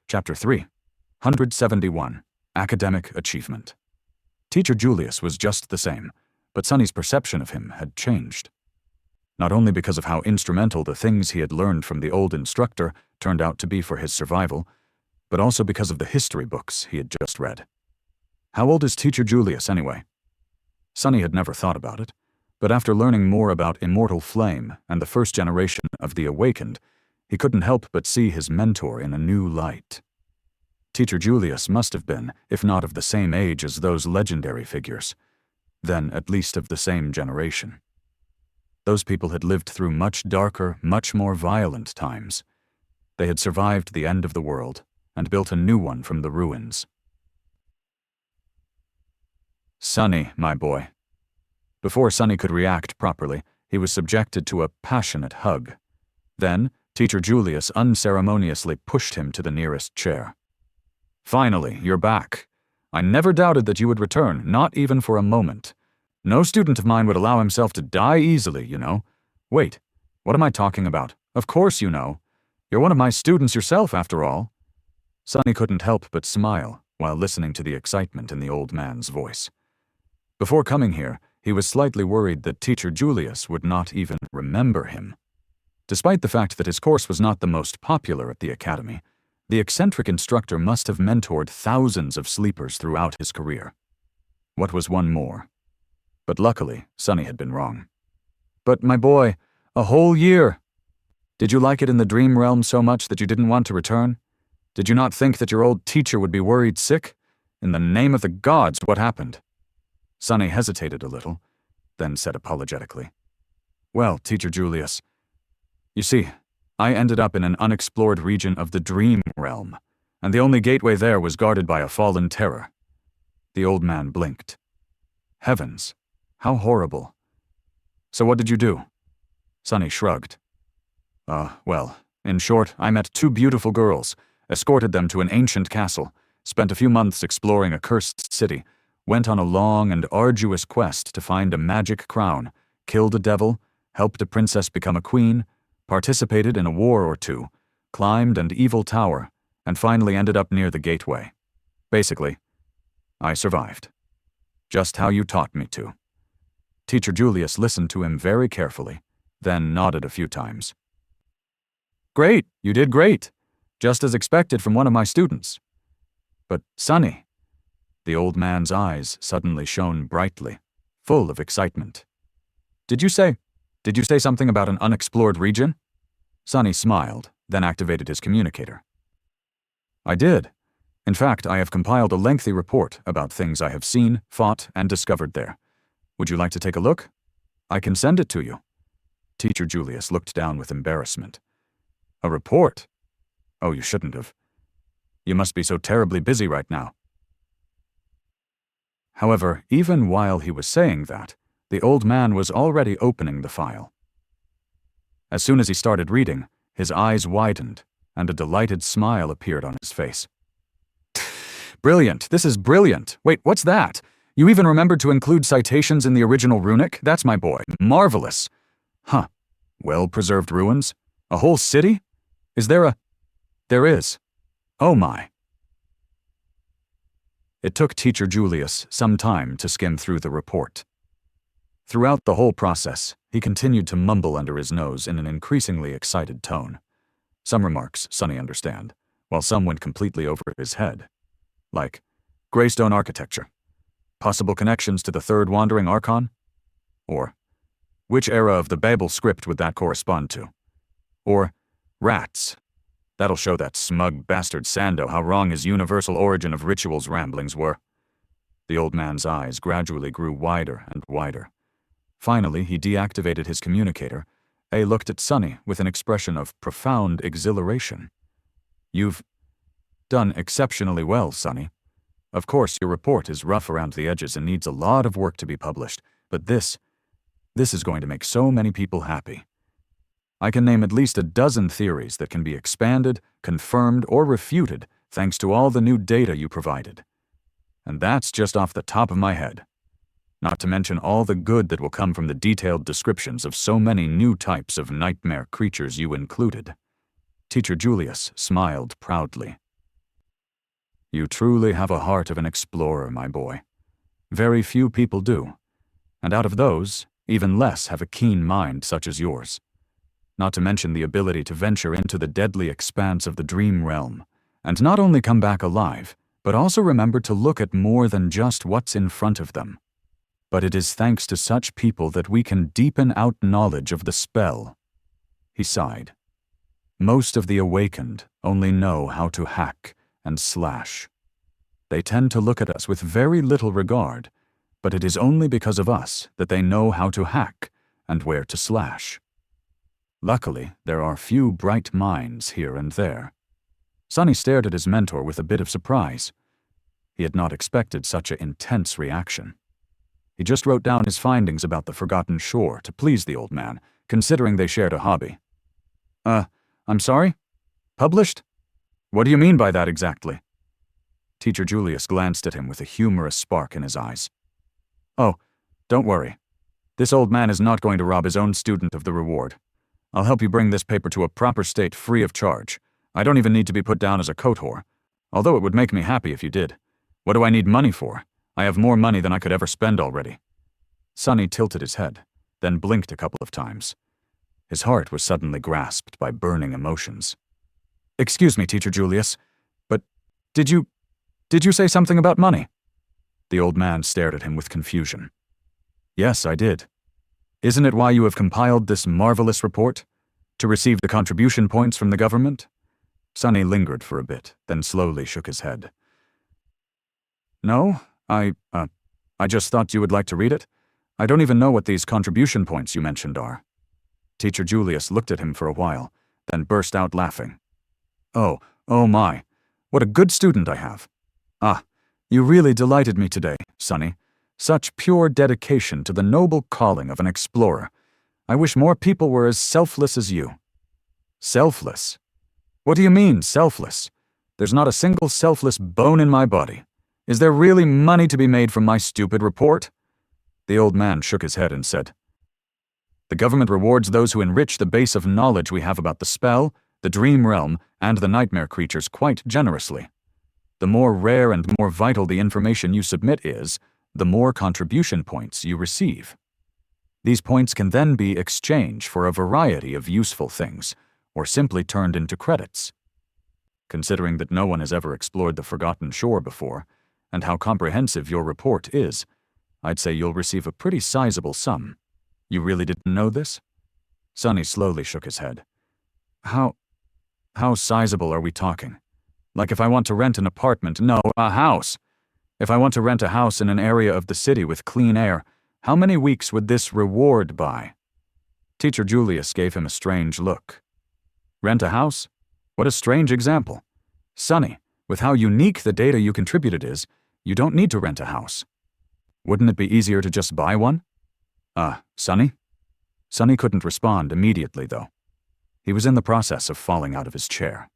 Chapter 3. 171. Academic Achievement. Teacher Julius was just the same, but Sonny's perception of him had changed. Not only because of how instrumental the things he had learned from the old instructor turned out to be for his survival, but also because of the history books he had just read. How old is Teacher Julius, anyway? Sonny had never thought about it, but after learning more about Immortal Flame and the first generation of the Awakened, he couldn't help but see his mentor in a new light. Teacher Julius must have been, if not of the same age as those legendary figures, then at least of the same generation. Those people had lived through much darker, much more violent times. They had survived the end of the world and built a new one from the ruins. Sonny, my boy. Before Sonny could react properly, he was subjected to a passionate hug. Then, Teacher Julius unceremoniously pushed him to the nearest chair. Finally, you're back. I never doubted that you would return, not even for a moment. No student of mine would allow himself to die easily, you know. Wait, what am I talking about? Of course you know. You're one of my students yourself, after all. Sonny couldn't help but smile while listening to the excitement in the old man's voice. Before coming here, he was slightly worried that Teacher Julius would not even remember him. Despite the fact that his course was not the most popular at the academy, the eccentric instructor must have mentored thousands of sleepers throughout his career. What was one more? But luckily, Sonny had been wrong. But my boy, a whole year! Did you like it in the dream realm so much that you didn't want to return? Did you not think that your old teacher would be worried sick? In the name of the gods, what happened? Sonny hesitated a little, then said apologetically, Well, Teacher Julius, you see, I ended up in an unexplored region of the dream realm, and the only gateway there was guarded by a fallen terror. The old man blinked. Heavens, how horrible. So what did you do? Sonny shrugged. Well, in short, I met two beautiful girls, escorted them to an ancient castle, spent a few months exploring a cursed city, went on a long and arduous quest to find a magic crown, killed a devil, helped a princess become a queen, participated in a war or two, climbed an evil tower, and finally ended up near the gateway. Basically, I survived. Just how you taught me to. Teacher Julius listened to him very carefully, then nodded a few times. Great, you did great. Just as expected from one of my students. But Sonny, the old man's eyes suddenly shone brightly, full of excitement. Did you say something about an unexplored region? Sonny smiled, then activated his communicator. I did. In fact, I have compiled a lengthy report about things I have seen, fought, and discovered there. Would you like to take a look? I can send it to you. Teacher Julius looked down with embarrassment. A report? Oh, you shouldn't have. You must be so terribly busy right now. However, even while he was saying that, the old man was already opening the file. As soon as he started reading, his eyes widened, and a delighted smile appeared on his face. Brilliant! This is brilliant! Wait, what's that? You even remembered to include citations in the original runic? That's my boy. Marvelous! Huh. Well-preserved ruins? A whole city? Is there a... There is. Oh my. It took Teacher Julius some time to skim through the report. Throughout the whole process, he continued to mumble under his nose in an increasingly excited tone. Some remarks Sonny understand, while some went completely over his head. Like, Greystone architecture. Possible connections to the Third Wandering Archon? Or, which era of the Babel script would that correspond to? Or, rats. That'll show that smug bastard Sando how wrong his universal origin of rituals ramblings were. The old man's eyes gradually grew wider and wider. Finally, he deactivated his communicator. A looked at Sonny with an expression of profound exhilaration. You've done exceptionally well, Sonny. Of course, your report is rough around the edges and needs a lot of work to be published, but this is going to make so many people happy. I can name at least a dozen theories that can be expanded, confirmed, or refuted thanks to all the new data you provided. And that's just off the top of my head. Not to mention all the good that will come from the detailed descriptions of so many new types of nightmare creatures you included. Teacher Julius smiled proudly. You truly have a heart of an explorer, my boy. Very few people do, and out of those, even less have a keen mind such as yours. Not to mention the ability to venture into the deadly expanse of the dream realm, and not only come back alive, but also remember to look at more than just what's in front of them. But it is thanks to such people that we can deepen out knowledge of the spell. He sighed. Most of the awakened only know how to hack and slash. They tend to look at us with very little regard, but it is only because of us that they know how to hack and where to slash. Luckily, there are few bright minds here and there. Sonny stared at his mentor with a bit of surprise. He had not expected such an intense reaction. He just wrote down his findings about the Forgotten Shore to please the old man, considering they shared a hobby. I'm sorry? Published? What do you mean by that exactly? Teacher Julius glanced at him with a humorous spark in his eyes. Oh, don't worry. This old man is not going to rob his own student of the reward. I'll help you bring this paper to a proper state free of charge. I don't even need to be put down as a coat whore, although it would make me happy if you did. What do I need money for? I have more money than I could ever spend already. Sonny tilted his head, then blinked a couple of times. His heart was suddenly grasped by burning emotions. Excuse me, Teacher Julius, but did you say something about money? The old man stared at him with confusion. Yes, I did. Isn't it why you have compiled this marvelous report? To receive the contribution points from the government? Sonny lingered for a bit, then slowly shook his head. No, I just thought you would like to read it. I don't even know what these contribution points you mentioned are. Teacher Julius looked at him for a while, then burst out laughing. Oh my, what a good student I have. You really delighted me today, Sonny. Such pure dedication to the noble calling of an explorer. I wish more people were as selfless as you. Selfless? What do you mean, selfless? There's not a single selfless bone in my body. Is there really money to be made from my stupid report? The old man shook his head and said, The government rewards those who enrich the base of knowledge we have about the spell, the dream realm, and the nightmare creatures quite generously. The more rare and more vital the information you submit is, the more contribution points you receive. These points can then be exchanged for a variety of useful things, or simply turned into credits. Considering that no one has ever explored the Forgotten Shore before, and how comprehensive your report is, I'd say you'll receive a pretty sizable sum. You really didn't know this? Sonny slowly shook his head. How sizable are we talking? Like if I want to rent an apartment, no, a house. If I want to rent a house in an area of the city with clean air, how many weeks would this reward buy? Teacher Julius gave him a strange look. Rent a house? What a strange example. Sonny, with how unique the data you contributed is, you don't need to rent a house. Wouldn't it be easier to just buy one? Sonny? Sonny couldn't respond immediately, though. He was in the process of falling out of his chair.